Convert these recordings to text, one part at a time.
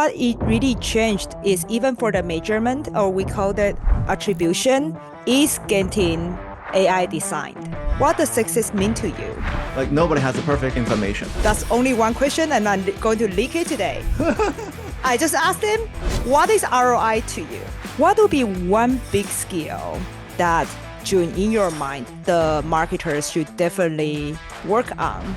what it really changed is even for the measurement, or we call it attribution, is getting AI designed. What does success mean to you? Like nobody has the perfect information. That's only one question, and I'm going to leak it today. I just asked him, what is ROI to you? What would be one big skill that, Jun, in your mind, the marketers should definitely work on?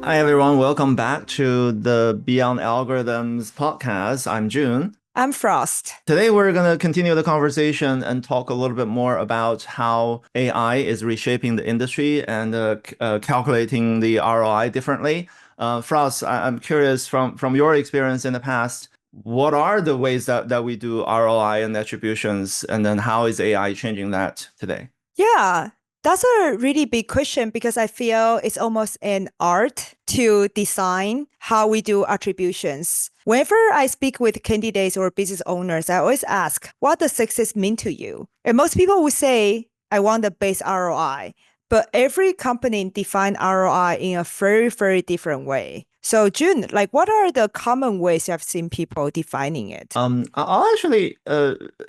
Hi, everyone. Welcome back to the Beyond Algorithms podcast. I'm Jun. I'm Frost. Today, we're going to continue the conversation and talk a little bit more about how AI is reshaping the industry and calculating the ROI differently. Frost, I'm curious from your experience in the past, what are the ways that we do ROI and attributions, and then how is AI changing that today? Yeah, that's a really big question because I feel it's almost an art to design how we do attributions. Whenever I speak with candidates or business owners, I always ask, what does success mean to you? And most people would say, I want the base ROI. But every company define ROI in a very, very different way. So Jun, what are the common ways you have seen people defining it? I'll actually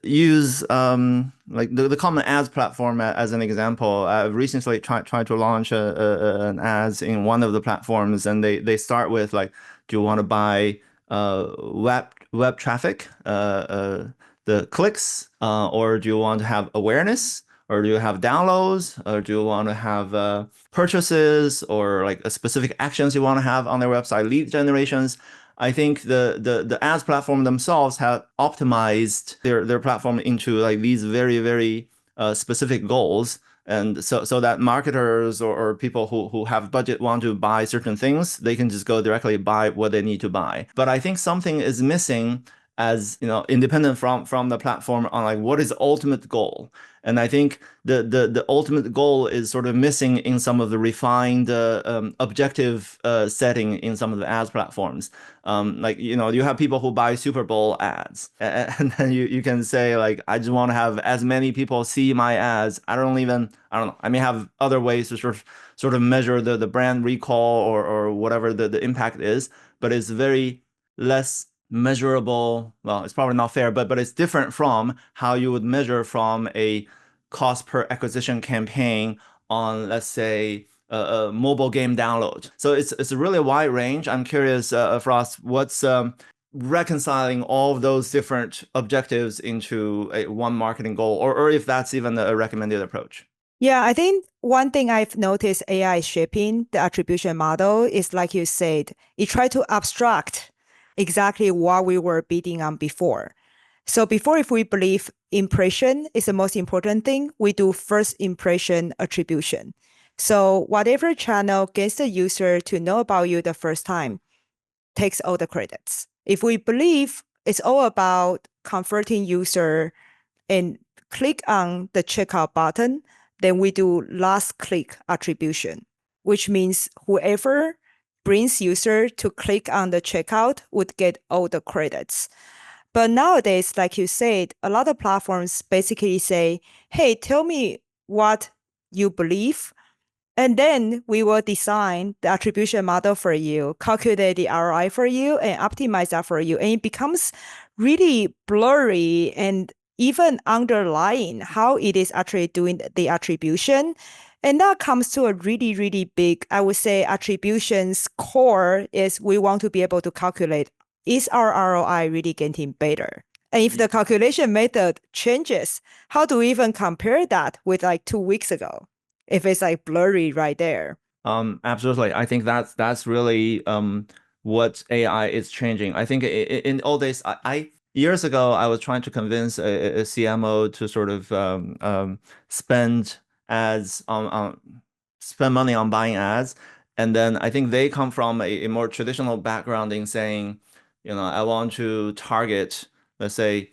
use like the common ads platform as an example. I've recently tried to launch an ads in one of the platforms, and they start with like, do you want to buy web traffic, the clicks, or do you want to have awareness? Or do you have downloads? Or do you want to have purchases or like a specific actions you want to have on their website, lead generations? I think the ads platform themselves have optimized their platform into like these very, very specific goals. And so that marketers or people who have budget want to buy certain things, they can just go directly buy what they need to buy. But I think something is missing as independent from the platform on like what is the ultimate goal. And I think the ultimate goal is sort of missing in some of the refined objective setting in some of the ads platforms. You have people who buy Super Bowl ads, and then you can say like, I just want to have as many people see my ads. I don't know. I may have other ways to sort of measure the brand recall or whatever the impact is, but it's very less measurable. Well, it's probably not fair, but it's different from how you would measure from a cost per acquisition campaign on, let's say, a mobile game download. So it's a really wide range. I'm curious, Frost, what's reconciling all of those different objectives into one marketing goal, or if that's even a recommended approach? Yeah, I think one thing I've noticed AI shaping the attribution model is, like you said, it tried to abstract exactly what we were bidding on before. So before, if we believe impression is the most important thing, we do first impression attribution. So whatever channel gets the user to know about you the first time takes all the credits. If we believe it's all about converting user and click on the checkout button, then we do last click attribution, which means whoever brings user to click on the checkout would get all the credits. But nowadays, like you said, a lot of platforms basically say, hey, tell me what you believe, and then we will design the attribution model for you, calculate the ROI for you, and optimize that for you. And it becomes really blurry and even underlying how it is actually doing the attribution. And that comes to a really, really big, I would say, attribution's core is we want to be able to calculate, is our ROI really getting better? And if the calculation method changes, how do we even compare that with like 2 weeks ago? If it's like blurry right there. Absolutely. I think that's really what AI is changing. I think in old days, years ago, I was trying to convince a CMO to sort of spend ads spend money on buying ads. And then I think they come from a more traditional background in saying, I want to target, let's say,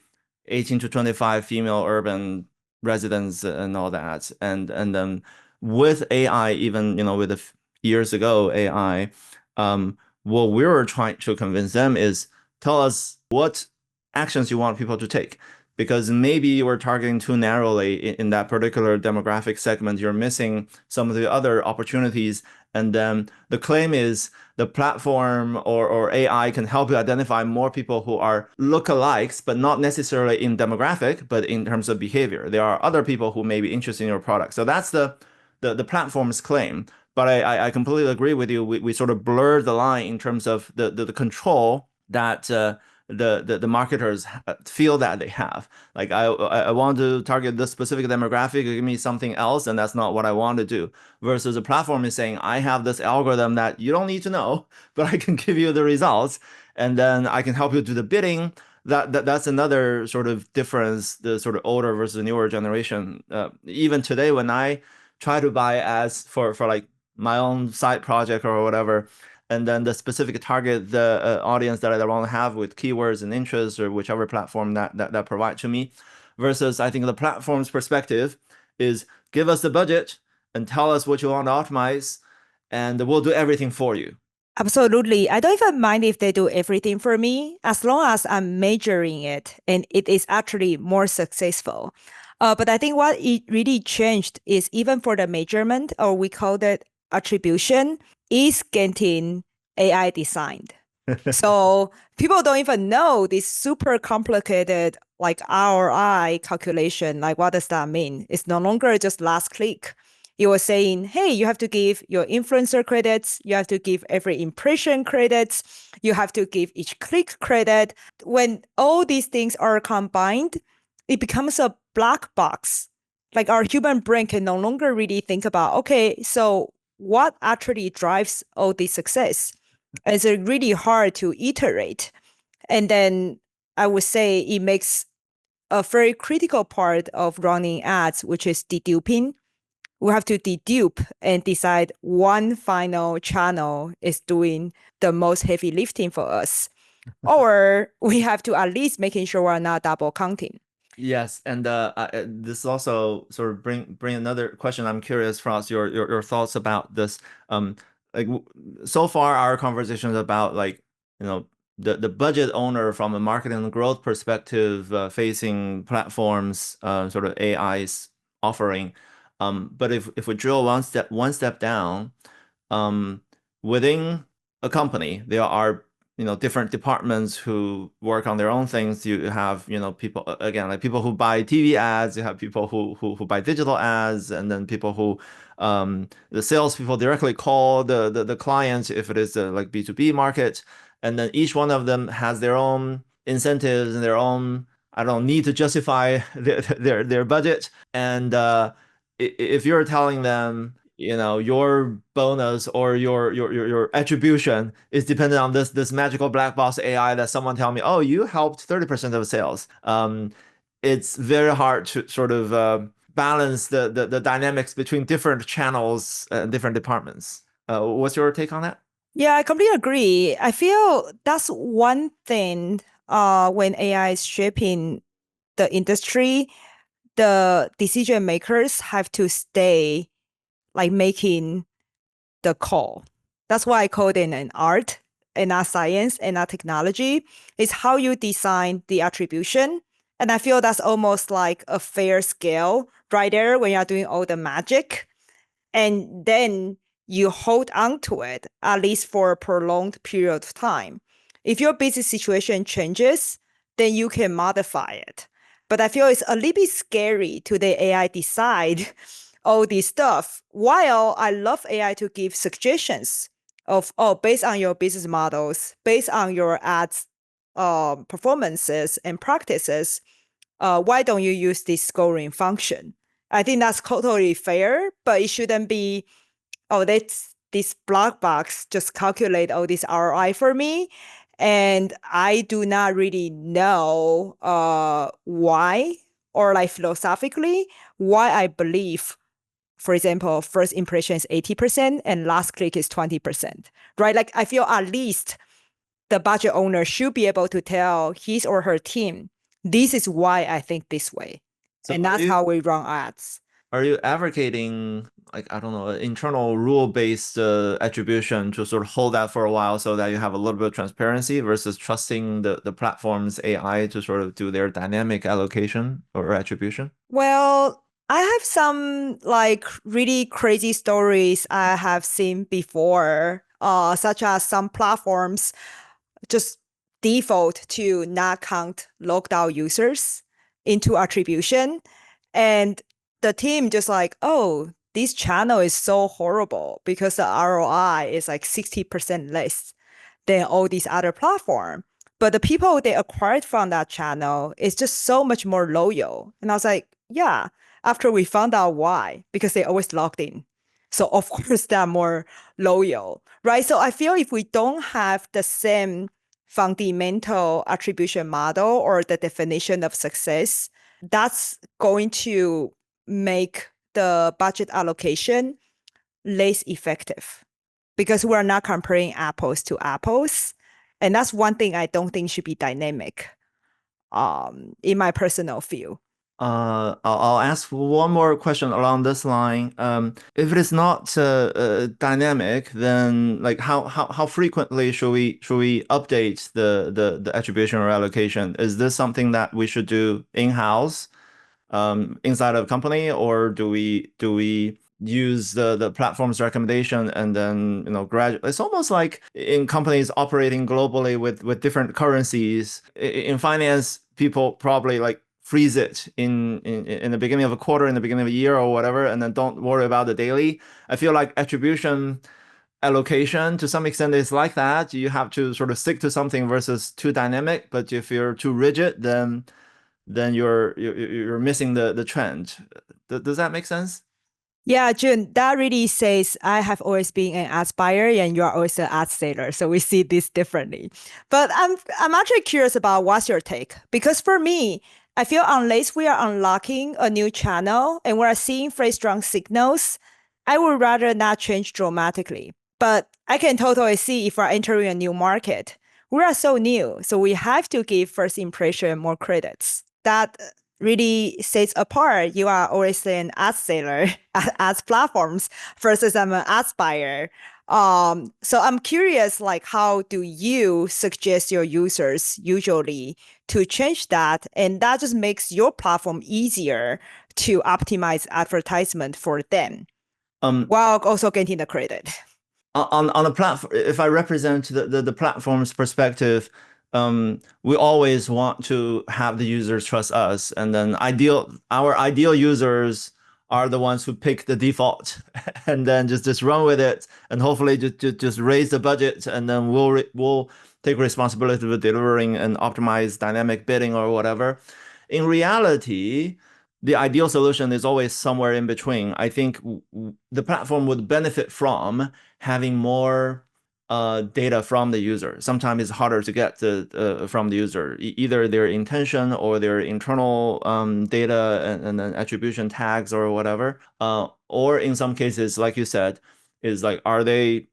18 to 25 female urban residents and all that. And then with AI, even, with years ago, AI, what we were trying to convince them is tell us what actions you want people to take. because maybe you were targeting too narrowly in that particular demographic segment. You're missing some of the other opportunities. And then the claim is the platform or AI can help you identify more people who are lookalikes, but not necessarily in demographic, but in terms of behavior. There are other people who may be interested in your product. So that's the platform's claim. But I completely agree with you. We sort of blur the line in terms of the control that the marketers feel that they have. Like I want to target this specific demographic, give me something else, and that's not what I want to do. Versus a platform is saying, I have this algorithm that you don't need to know, but I can give you the results, and then I can help you do the bidding. That's another sort of difference, the sort of older versus newer generation. Even today, when I try to buy ads for like my own side project or whatever, and then the specific target the audience that I want to have with keywords and interests or whichever platform that provide to me, versus I think the platform's perspective is give us the budget and tell us what you want to optimize, and we'll do everything for you. Absolutely. I don't even mind if they do everything for me, as long as I'm measuring it and it is actually more successful. But I think what it really changed is even for the measurement, or we call that attribution, is getting AI designed. So people don't even know this super complicated like ROI calculation. Like, what does that mean? It's no longer just last click. You were saying, hey, you have to give your influencer credits. You have to give every impression credits. You have to give each click credit. When all these things are combined, it becomes a black box. Like our human brain can no longer really think about, okay, so what actually drives all this success? It's really hard to iterate. And then I would say it makes a very critical part of running ads, which is deduping. We have to dedupe and decide one final channel is doing the most heavy lifting for us. Or we have to at least making sure we're not double counting. Yes, and this also sort of bring another question. I'm curious, Frost, your thoughts about this. Like so far, our conversations about like the budget owner from a marketing and growth perspective, facing platforms, sort of AI's offering. But if we drill one step down, um, within a company, there are different departments who work on their own things. You have people again like people who buy TV ads. You have people who buy digital ads, and then people who the salespeople directly call the clients if it is a like B2B market, and then each one of them has their own incentives and their own I don't need to justify their budget. And if you're telling them your bonus or your attribution is dependent on this magical black box AI that someone tell me, oh, you helped 30% of sales. It's very hard to sort of balance the dynamics between different channels and different departments. What's your take on that? Yeah, I completely agree. I feel that's one thing when AI is shaping the industry, the decision makers have to stay like making the call. That's why I call it an art and not science and not technology. It's how you design the attribution. And I feel that's almost like a fair scale right there when you're doing all the magic. And then you hold on to it, at least for a prolonged period of time. If your business situation changes, then you can modify it. But I feel it's a little bit scary to the AI decide all this stuff. While I love AI to give suggestions of, oh, based on your business models, based on your ads performances and practices, why don't you use this scoring function? I think that's totally fair, but it shouldn't be, oh, that's this black box just calculate all this ROI for me. And I do not really know why, or like philosophically, why I believe, for example, first impression is 80% and last click is 20%, right? Like I feel at least the budget owner should be able to tell his or her team, this is why I think this way. So And that's how we run ads. are you advocating like I don't know, internal rule-based attribution to sort of hold that for a while so that you have a little bit of transparency versus trusting the platform's AI to sort of do their dynamic allocation or attribution? Well, I have some like really crazy stories I have seen before, such as some platforms just default to not count logged out users into attribution. And the team just like, oh, this channel is so horrible because the ROI is like 60% less than all these other platforms. But the people they acquired from that channel is just so much more loyal. And I was like, yeah, after we found out why, because they always logged in. So of course they're more loyal, right? So I feel if we don't have the same fundamental attribution model or the definition of success, that's going to make the budget allocation less effective because we're not comparing apples to apples. And that's one thing I don't think should be dynamic, in my personal view. I'll ask one more question along this line. If it is not dynamic, then like how frequently should we update the attribution or allocation? Is this something that we should do in-house, inside of a company, or do we use the platform's recommendation and then gradually? It's almost like in companies operating globally with different currencies. In finance, people probably like freeze it in the beginning of a quarter, in the beginning of a year or whatever, and then don't worry about the daily. I feel like attribution allocation to some extent is like that. You have to sort of stick to something versus too dynamic. But if you're too rigid, then you're missing the trend. Does that make sense? Yeah, Jun, that really says I have always been an ads buyer and you are always an ad seller. So we see this differently. But I'm actually curious about what's your take? Because for me, I feel unless we are unlocking a new channel and we're seeing very strong signals, I would rather not change dramatically. But I can totally see if we're entering a new market. We are so new, so we have to give first impression more credits. That really sets apart. You are always an ad seller at ads platforms versus I'm an ads buyer. So I'm curious, like, how do you suggest your users usually to change that? And that just makes your platform easier to optimize advertisement for them Um, while also getting the credit. on a platform, if I represent the platform's perspective, we always want to have the users trust us, and then our ideal users are the ones who pick the default, and then just run with it, and hopefully just raise the budget, and then we'll take responsibility for delivering and optimize dynamic bidding or whatever. In reality, the ideal solution is always somewhere in between. I think the platform would benefit from having more data from the user. Sometimes it's harder to get from the user, either their intention or their internal data and then attribution tags or whatever. Or in some cases, like you said, is like are they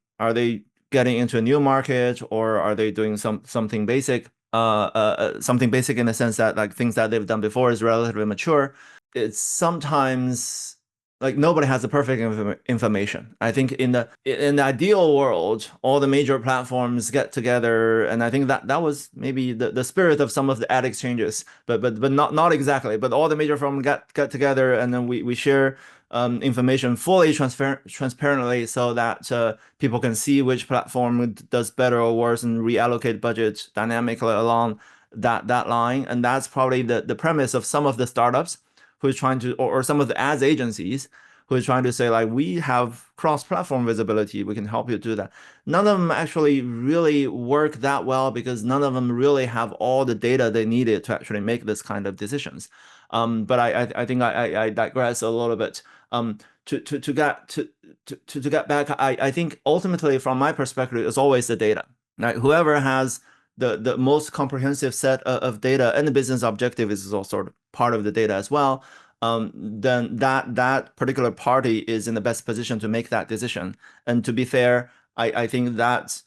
getting into a new market, or are they doing something basic? Something basic in the sense that like things that they've done before is relatively mature. It's sometimes like nobody has the perfect information. I think in the ideal world, all the major platforms get together, and I think that was maybe the spirit of some of the ad exchanges, but not exactly. But all the major firms get together, and then we share information fully transparently so that people can see which platform does better or worse and reallocate budget dynamically along that line. And that's probably the premise of some of the startups who is trying to, or some of the ads agencies who is trying to say like, we have cross-platform visibility, we can help you do that. None of them actually really work that well because none of them really have all the data they needed to actually make this kind of decisions. But I think I digress a little bit. To get back, I think ultimately from my perspective, it's always the data. Right? Whoever has the most comprehensive set of data, and the business objective is also part of the data as well, then that particular party is in the best position to make that decision. And to be fair, I think that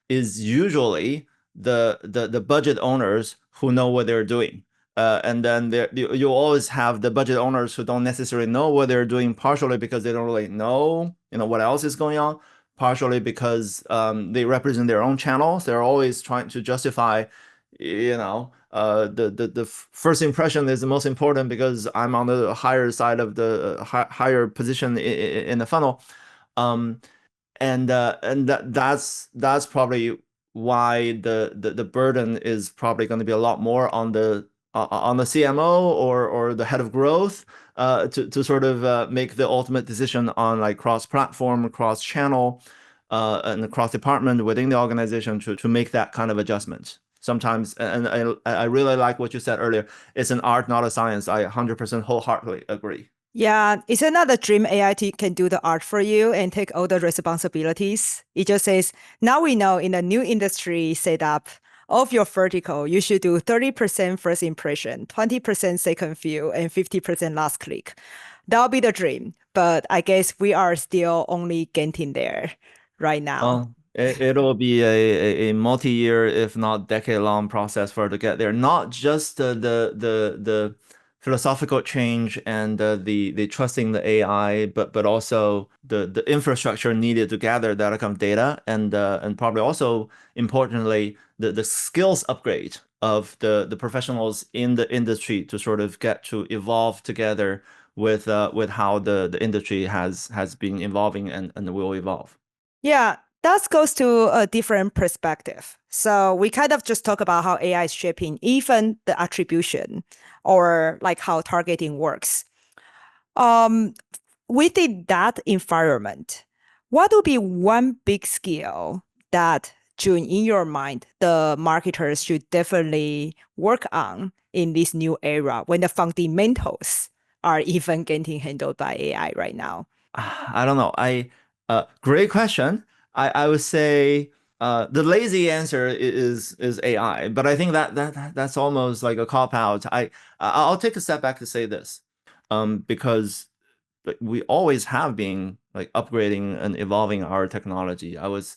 is usually the budget owners who know what they're doing. And then you always have the budget owners who don't necessarily know what they're doing, partially because they don't really know, what else is going on, partially because they represent their own channels. They're always trying to justify, the first impression is the most important because I'm on the higher side of the higher position in the funnel. Um, and that's probably why the burden is probably going to be a lot more on the CMO or the head of growth to sort of make the ultimate decision on like cross-platform, cross-channel, and cross-department within the organization to make that kind of adjustment. Sometimes, and I really like what you said earlier. It's an art, not a science. I 100% wholeheartedly agree. Yeah, it's another dream AI can do the art for you and take all the responsibilities. It just says, now we know in the new industry setup of your vertical, you should do 30% first impression, 20% second view, and 50% last click. That'll be the dream. But I guess we are still only getting there right now. Well, it'll be a multi-year, if not decade-long process for it to get there. Not just the philosophical change and the trusting the AI, but also the infrastructure needed to gather that kind of data, and probably also importantly the skills upgrade of the professionals in the industry to sort of get to evolve together with how the industry has been evolving and will evolve. Yeah, that goes to a different perspective. So we kind of just talk about how AI is shaping even the attribution or like how targeting works. Um, Within that environment, what would be one big skill that, June, in your mind, the marketers should definitely work on in this new era when the fundamentals are even getting handled by AI right now? I don't know. Great question. I would say the lazy answer is AI, but I think that's almost like a cop out. I'll take a step back to say this, because we always have been like upgrading and evolving our technology. I was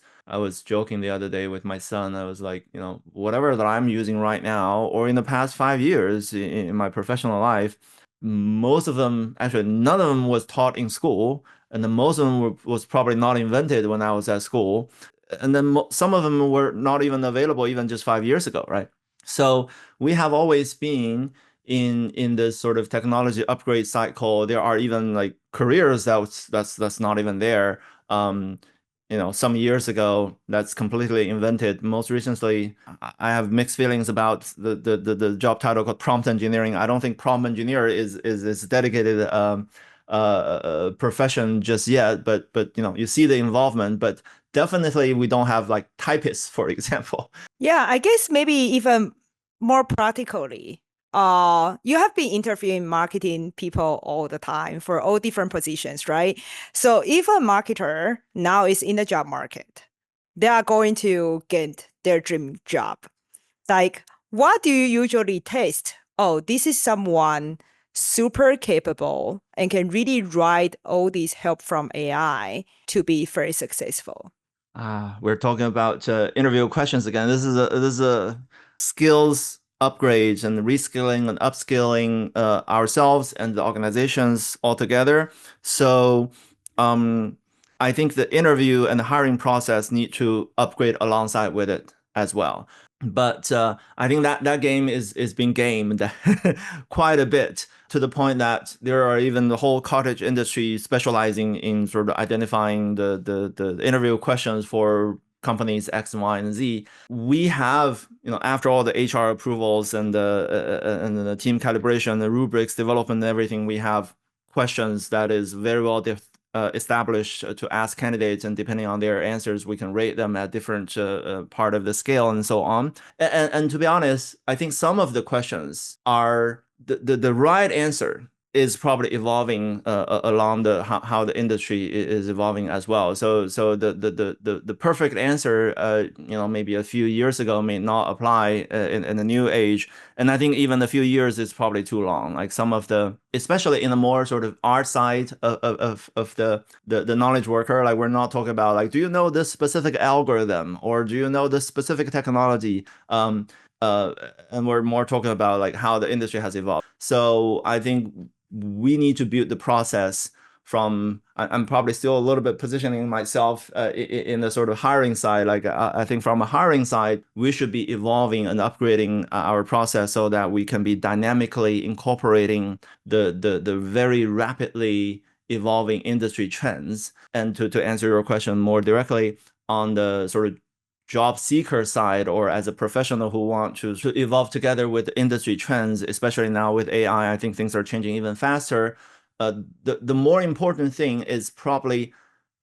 joking the other day with my son. I was like, whatever that I'm using right now, or in the past 5 years in my professional life, most of them, actually, none of them was taught in school, and then most of them was probably not invented when I was at school, and then some of them were not even available even just 5 years ago, right? So we have always been in this sort of technology upgrade cycle. There are even like careers that's not even there. Some years ago, that's completely invented. Most recently, I have mixed feelings about the job title called prompt engineering. I don't think prompt engineer is dedicated profession just yet, but you see the involvement, but definitely we don't have like typists, for example. Yeah, I guess maybe even more practically, you have been interviewing marketing people all the time for all different positions, right? So if a marketer now is in the job market, they are going to get their dream job. Like, what do you usually taste? Oh, this is someone super capable and can really write all these help from AI to be very successful. We're talking about interview questions again. This is a skills upgrades and reskilling and upskilling ourselves and the organizations altogether. So um, I think the interview and the hiring process need to upgrade alongside with it as well. But I think that game is being gamed quite a bit to the point that there are even the whole cottage industry specializing in sort of identifying the interview questions for companies X and Y and Z. We have, after all the HR approvals and the team calibration, the rubrics development, and everything, we have questions that is very well established to ask candidates, and depending on their answers, we can rate them at different part of the scale and so on. And to be honest, I think some of the questions are the right answer is probably evolving along how the industry is evolving as well. So the perfect answer, maybe a few years ago may not apply in the new age. And I think even a few years is probably too long. Like some of especially in the more sort of art side of the knowledge worker, like we're not talking about like, do you know this specific algorithm or do you know this specific technology? and we're more talking about like how the industry has evolved. So I think we need to build the process from, I'm probably still a little bit positioning myself in the sort of hiring side. Like I think from a hiring side, we should be evolving and upgrading our process so that we can be dynamically incorporating the very rapidly evolving industry trends. And to answer your question more directly, on the sort of job seeker side or as a professional who want to evolve together with industry trends, especially now with AI, I think things are changing even faster. The more important thing is probably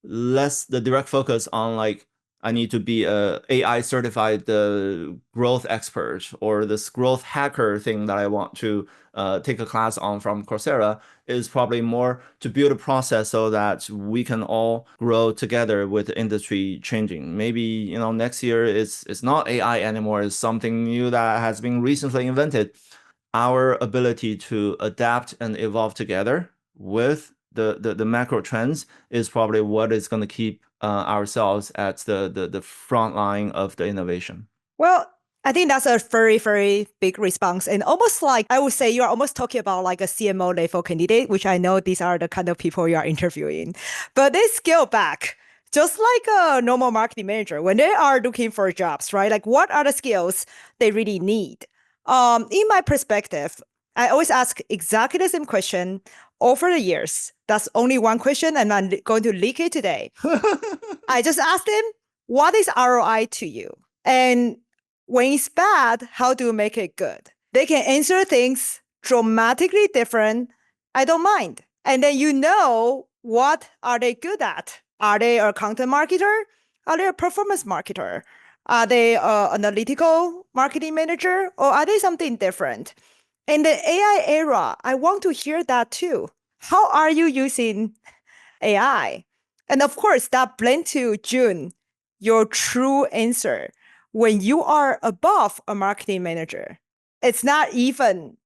less the direct focus on like I need to be a AI certified growth expert or this growth hacker thing that I want to take a class on from Coursera is probably more to build a process so that we can all grow together with the industry changing. Maybe, you know, next year it's not AI anymore, it's something new that has been recently invented. Our ability to adapt and evolve together with the macro trends is probably what is going to keep ourselves at the front line of the innovation. Well, I think that's a very, very big response. And almost like I would say you're almost talking about like a CMO level candidate, which I know these are the kind of people you are interviewing. But they scale back, just like a normal marketing manager when they are looking for jobs, right? Like what are the skills they really need? In my perspective, I always ask exactly the same question over the years. That's only one question, and I'm going to leak it today. I just ask them, what is ROI to you? And when it's bad, how do you make it good? They can answer things dramatically different. I don't mind. And then you know what are they good at? Are they a content marketer? Are they a performance marketer? Are they an analytical marketing manager? Or are they something different? In the AI era, I want to hear that too. How are you using AI? And of course, that blend to Jun, your true answer when you are above a marketing manager. It's not even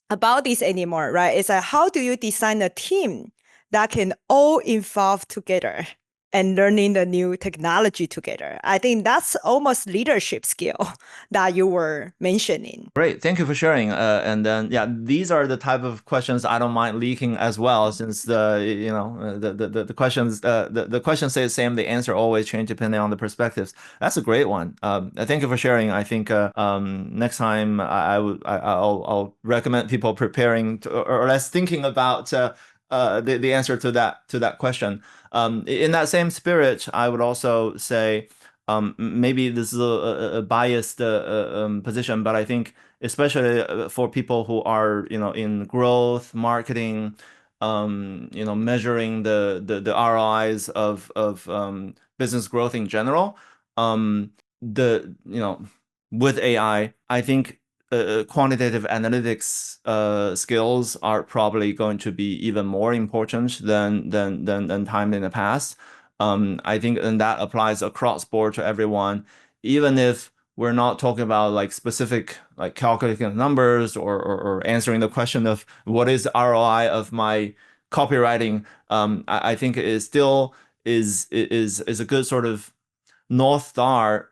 about this anymore, right? It's like, how do you design a team that can all evolve together and learning the new technology together? I think that's almost leadership skill that you were mentioning. Great, thank you for sharing. And then, yeah, these are the type of questions I don't mind leaking as well, since the questions the questions say the same, the answer always change depending on the perspectives. That's a great one. Thank you for sharing. I think next time I'll recommend people preparing or less thinking about the answer to that question. In that same spirit, I would also say. Maybe this is a biased position, but I think especially for people who are, you know, in growth, marketing, you know, measuring the ROIs of business growth in general, you know, with AI, I think quantitative analytics skills are probably going to be even more important than time in the past. I think, and that applies across board to everyone, even if we're not talking about like specific like calculating numbers or answering the question of what is the ROI of my copywriting. I think it still is a good sort of north star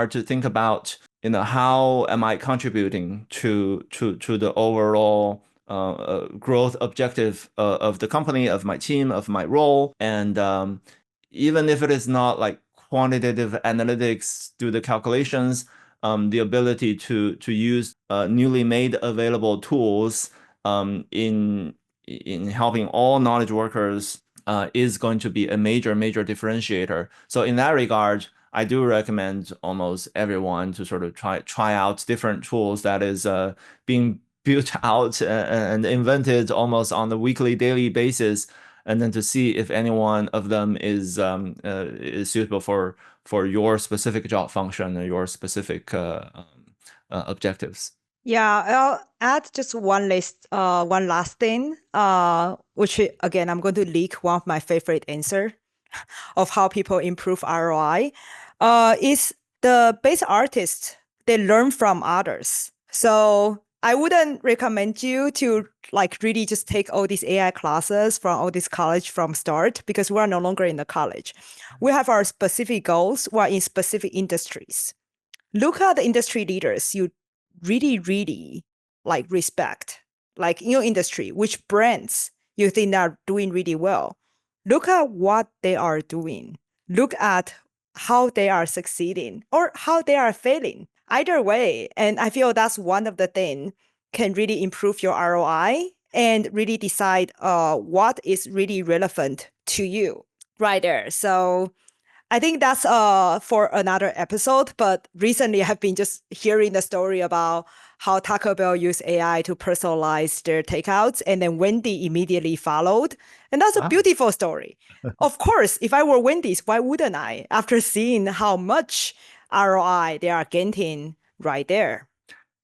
to think about, you know, how am I contributing to the overall growth objective of the company, of my team, of my role. And even if it is not like quantitative analytics, do the calculations, the ability to use newly made available tools in helping all knowledge workers is going to be a major differentiator. So in that regard, I do recommend almost everyone to sort of try out different tools that is being built out and invented almost on the weekly, daily basis, and then to see if any one of them is suitable for your specific job function or your specific objectives. Yeah, I'll add just one last thing, which again, I'm going to leak one of my favorite answer of how people improve ROI, is the best artists, they learn from others. So I wouldn't recommend you to like really just take all these AI classes from all this college from start, because we're no longer in the college. We have our specific goals. We're in specific industries. look at the industry leaders you really, really like respect, like in your industry, which brands you think are doing really well. Look at what they are doing. Look at how they are succeeding or how they are failing. Either way, and I feel that's one of the things can really improve your ROI and really decide what is really relevant to you right there. So I think that's for another episode, but recently I've been just hearing the story about how Taco Bell used AI to personalize their takeouts, and then Wendy immediately followed. And that's a Wow. beautiful story. Of course, if I were Wendy's, why wouldn't I? After seeing how much ROI they are getting right there.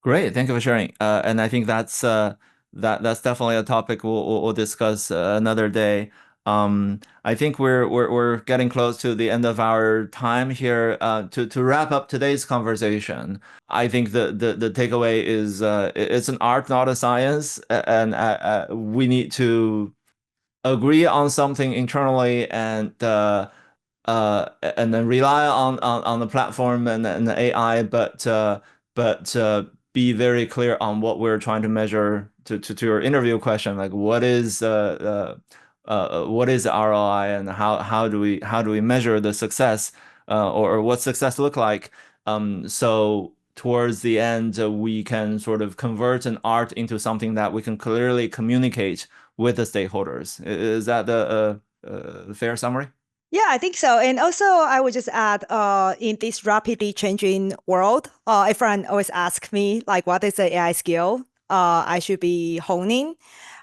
Great, thank you for sharing. And I think that's definitely a topic we'll discuss another day. I think we're getting close to the end of our time here. To wrap up today's conversation, I think the takeaway is it's an art, not a science, and we need to agree on something internally and then rely on the platform and the AI, but be very clear on what we're trying to measure. To your interview question, like what is ROI and how do we measure the success, or what success look like? So towards the end, we can sort of convert an art into something that we can clearly communicate with the stakeholders. Is that the fair summary? Yeah, I think so. And also, I would just add, in this rapidly changing world, everyone always asks me, like, what is the AI skill I should be honing?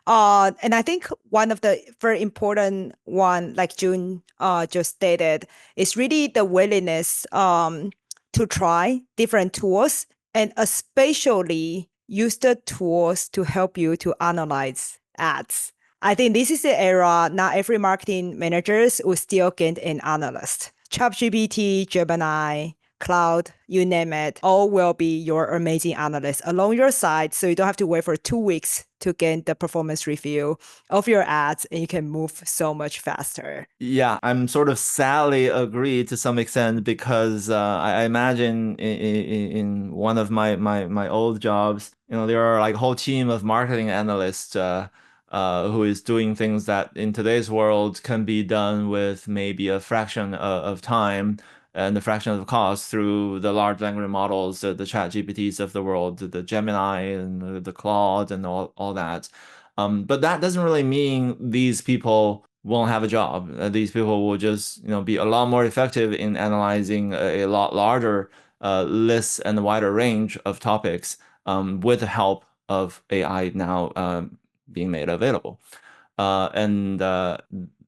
And I think one of the very important one, like June just stated, is really the willingness to try different tools and especially use the tools to help you to analyze ads. I think this is the era. Not every marketing managers will still get an analyst. ChatGPT, Gemini, Cloud, you name it, all will be your amazing analysts along your side. So you don't have to wait for 2 weeks to get the performance review of your ads, and you can move so much faster. Yeah, I'm sort of sadly agree to some extent because I imagine in one of my old jobs, there are like a whole team of marketing analysts who is doing things that in today's world can be done with maybe a fraction of time and a fraction of the cost through the large language models, the chat GPTs of the world, the Gemini and the Claude and all that. But that doesn't really mean these people won't have a job. These people will just, be a lot more effective in analyzing a lot larger list and a wider range of topics with the help of AI now being made available. And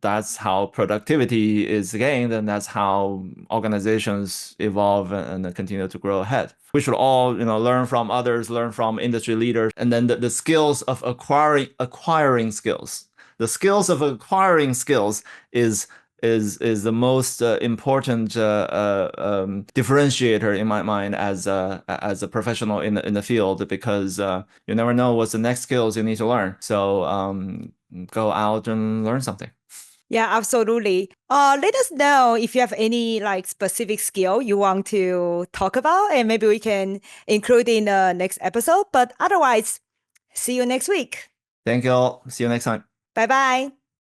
that's how productivity is gained, and that's how organizations evolve and continue to grow ahead. We should all, learn from others, learn from industry leaders, and then the skills of acquiring skills. The skills of acquiring skills is the most important differentiator in my mind as a professional in the field, because you never know what's the next skills you need to learn. So go out and learn something. Yeah, absolutely. Let us know if you have any like specific skill you want to talk about, and maybe we can include in the next episode. But otherwise, see you next week. Thank you all. See you next time. Bye bye.